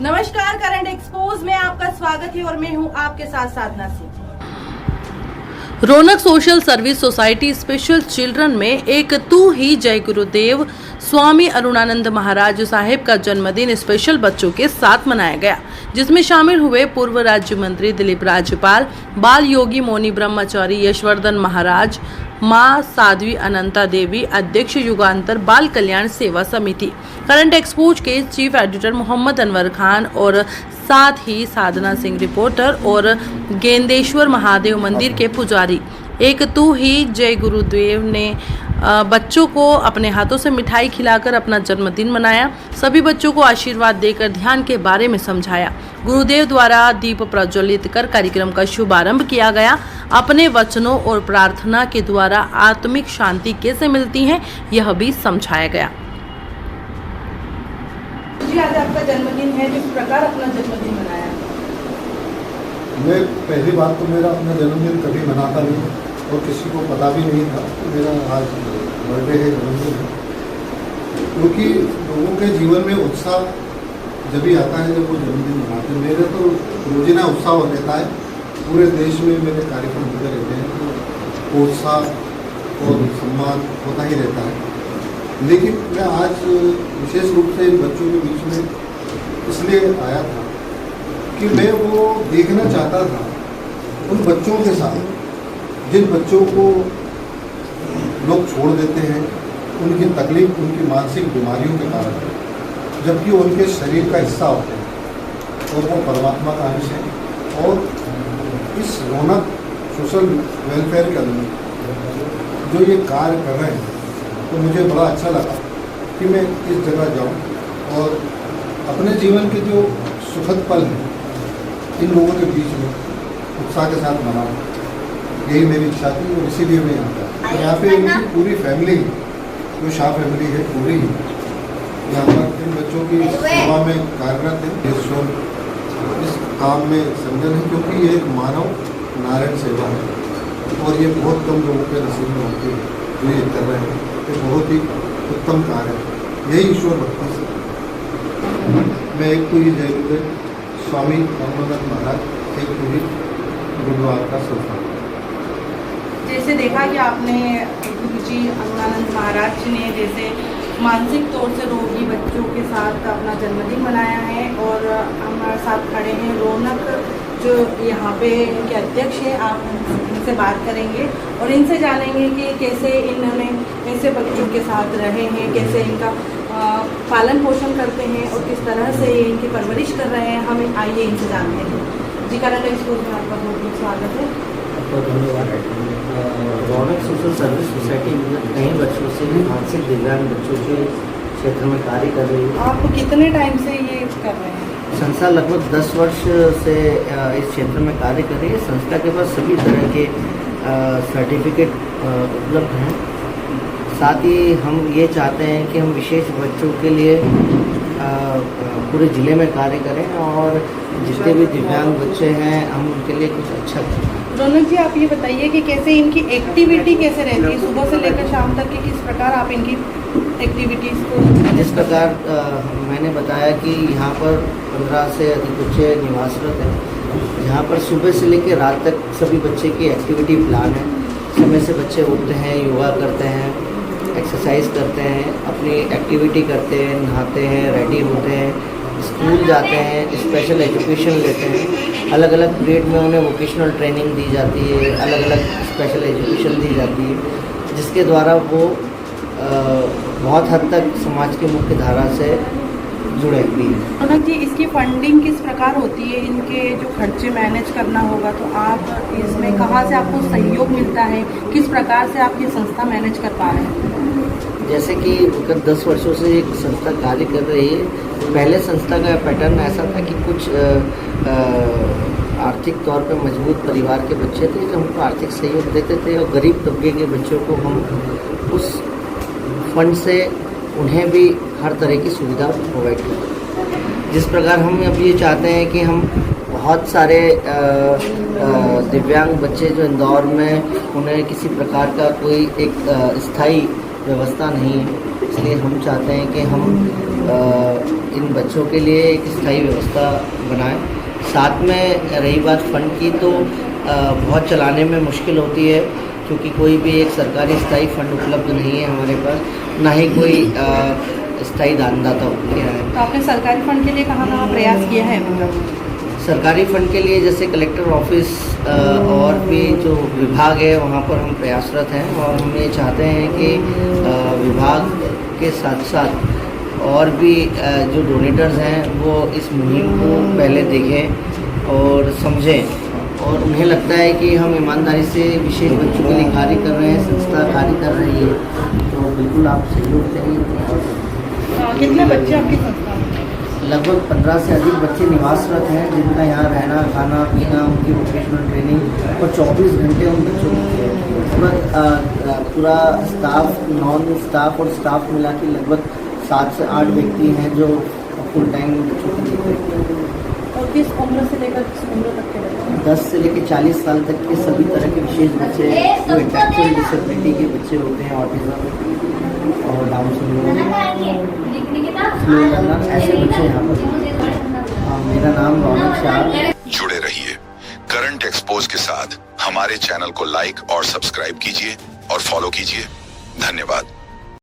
नमस्कार, current expose में आपका स्वागत है और मैं हूं आपके साथ Sadhana Singh. Raunak social service society special children में एक तू ही जय गुरुदेव स्वामी अरुणानंद महाराज साहेब का जन्मदिन स्पेशल बच्चों के साथ मनाया गया, जिसमें शामिल हुए पूर्व राज्य मंत्री दिलीप राज्यपाल, बाल योगी मोनी ब्रह्मचारी यशवर्धन महाराज, मां साध्वी अनंता देवी, अध्यक्ष युगांतर बाल कल्याण सेवा समिति, करंट एक्सपोज के चीफ एडिटर मोहम्मद अनवर खान और साथ ही साधना सिंह रिपोर्टर और गेंदेश्वर महादेव मंदिर के पुजारी। एक तू ही जय गुरुदेव ने बच्चों को अपने हाथों से मिठाई खिलाकर अपना जन्मदिन मनाया। सभी बच्चों को आशीर्वाद देकर ध्यान के बारे में समझाया। गुरुदेव द्वारा दीप प्रज्वलित कर कार्यक्रम का शुभारंभ किया गया। अपने वचनों और प्रार्थना के द्वारा आत्मिक शांति कैसे मिलती है, यह भी समझाया गया। जी, आज आपका जन्मदिन है, जिस प्रकार अपना जन्मदिन मनाया? मैं पहली बात तो मेरा अपना जन्मदिन कभी मनाता नहीं और किसी को पता भी नहीं था कि मेरा आज बर्थडे है, जन्मदिन है, क्योंकि लोगों के जीवन में उत्साह जब भी आता है जब वो जन्मदिन मनाते हैं। मेरा तो रोजीना उत्साह रहता है, पूरे देश में मेरे कार्यक्रम होते रहते हैं, तो उत्साह और सम्मान होता ही रहता है। लेकिन मैं आज विशेष रूप से इन बच्चों के बीच में इसलिए आया था कि मैं वो देखना चाहता था उन बच्चों के साथ जिन बच्चों को लोग छोड़ देते हैं, उनकी तकलीफ उनकी मानसिक बीमारियों के कारण, जबकि उनके शरीर का हिस्सा होते हैं और वो परमात्मा का अंश है। और इस रौनक सोशल वेलफेयर के अंदर जो ये कार्य कर रहे हैं, तो मुझे बड़ा अच्छा लगा कि मैं इस जगह जाऊं और अपने जीवन के जो सुखद पल हैं इन लोगों के बीच में उत्साह के साथ मनाऊं। यही मेरी इच्छा थी और इसीलिए मैं यहाँ पर। यहाँ पे इनकी पूरी फैमिली, जो शाह फैमिली है पूरी, यहाँ पर इन बच्चों की सेवा में कार्यरत है। इस काम में संलग्न है क्योंकि ये एक मानव नारायण सेवा है और ये बहुत कम लोगों के नसीब में होती है जो ये कर रहे हैं। ये बहुत ही उत्तम कार्य है, यही ईश्वर भक्ति से। मैं एक तो ही जय गुरुदेव स्वामी अरुणानंद महाराज, एक तो ही गुरुद्वारा का संस्थान। जैसे देखा कि आपने गुरु जी अरुणानंद महाराज जी ने जैसे मानसिक तौर से रोगी बच्चों के साथ अपना जन्मदिन मनाया है और हमारे साथ खड़े हैं रौनक जो यहाँ पे इनके अध्यक्ष हैं। आप इनसे बात करेंगे और इनसे जानेंगे कि कैसे इन्होंने ऐसे बच्चों के साथ रहे हैं, कैसे इनका पालन पोषण करते हैं और किस तरह से इनकी परवरिश कर रहे हैं। हम आइए इनसे जानते हैं। जी, करंट एक्सपोज में आपका बहुत बहुत स्वागत है। आपका धन्यवाद। रौनक सोशल सर्विस सोसाइटी कई वर्षों से मानसिक दिव्यांग बच्चों के क्षेत्र में कार्य कर रही है। आप कितने टाइम से ये कर रहे हैं? संस्था लगभग 10 वर्ष से इस क्षेत्र में कार्य कर रही है। संस्था के पास सभी तरह के सर्टिफिकेट उपलब्ध हैं। साथ ही हम ये चाहते हैं कि हम विशेष बच्चों के लिए पूरे ज़िले में कार्य करें और जितने भी दिव्यांग बच्चे हैं हम उनके लिए कुछ अच्छा करें। रौनक जी, आप ये बताइए कि कैसे इनकी एक्टिविटी कैसे रहती है सुबह से लेकर शाम तक, कि किस प्रकार आप इनकी एक्टिविटीज़ को? जिस प्रकार मैंने बताया कि यहाँ पर 15 से अधिक बच्चे निवासरत हैं। यहाँ पर सुबह से लेकर रात तक सभी बच्चे की एक्टिविटी प्लान है। समय से बच्चे उठते हैं, योगा करते हैं, एक्सरसाइज करते हैं, अपनी एक्टिविटी करते हैं, नहाते हैं, रेडी होते हैं, स्कूल जाते हैं, स्पेशल एजुकेशन लेते हैं। अलग अलग पीरियड में उन्हें वोकेशनल ट्रेनिंग दी जाती है, अलग अलग स्पेशल एजुकेशन दी जाती है, जिसके द्वारा वो बहुत हद तक समाज की मुख्य धारा से जुड़े भी हैं। रौनक जी, इसकी फंडिंग किस प्रकार होती है? इनके जो खर्चे मैनेज करना होगा तो आप इसमें कहाँ से आपको सहयोग मिलता है? किस प्रकार से आप ये संस्था मैनेज कर पा रहे हैं? जैसे कि विगत 10 वर्षों से एक संस्था कार्य कर रही है। पहले संस्था का पैटर्न ऐसा था कि कुछ आर्थिक तौर पर मजबूत परिवार के बच्चे थे जो हमको आर्थिक सहयोग देते थे और गरीब तबके के बच्चों को हम उस फंड से उन्हें भी हर तरह की सुविधा प्रोवाइड करें। जिस प्रकार हम अब ये चाहते हैं कि हम बहुत सारे दिव्यांग बच्चे जो इंदौर में, उन्हें किसी प्रकार का कोई एक स्थायी व्यवस्था नहीं है, इसलिए हम चाहते हैं कि हम इन बच्चों के लिए एक स्थायी व्यवस्था बनाएं। साथ में रही बात फंड की, तो बहुत चलाने में मुश्किल होती है क्योंकि कोई भी एक सरकारी स्थायी फंड उपलब्ध नहीं है हमारे पास, ना ही कोई स्थायी दानदाता किया है। तो आपने सरकारी फंड के लिए कहाँ प्रयास किया है? सरकारी फंड के लिए जैसे कलेक्टर ऑफिस और भी जो विभाग है वहाँ पर हम प्रयासरत हैं और हम ये चाहते हैं कि विभाग के साथ साथ और भी जो डोनेटर्स हैं वो इस मुहिम को पहले देखें और समझें, और उन्हें लगता है कि हम ईमानदारी से विशेष बच्चों के लिए कार्य कर रहे हैं, संस्था कार्य कर रही है, तो बिल्कुल आप सहयोग करिए। कितने बच्चे आपकी संस्था में? लगभग 15 से अधिक बच्चे निवासरत हैं जिनका यहाँ रहना, खाना, पीना, उनकी वोकेशनल ट्रेनिंग और 24 घंटे उन बच्चों को पूरा स्टाफ, नॉन स्टाफ और स्टाफ मिला के लगभग 7 से 8 व्यक्ति हैं जो फुल टाइम बच्चों को देख रहे हैं। और किस उम्र से लेकर किस उम्र तक के बच्चे? 10 से लेकर 40 साल तक के सभी तरह के विशेष बच्चे, जो इंटेलेक्चुअल डिसेबिलिटी के बच्चे होते हैं, ऑटिज्म और डाउन सिंड्रोम, ऐसे बच्चे यहाँ पर। मेरा नाम रौनक शाह। जुड़े रहिए करंट एक्सपोज के साथ। हमारे चैनल को लाइक और सब्सक्राइब कीजिए और फॉलो कीजिए। धन्यवाद।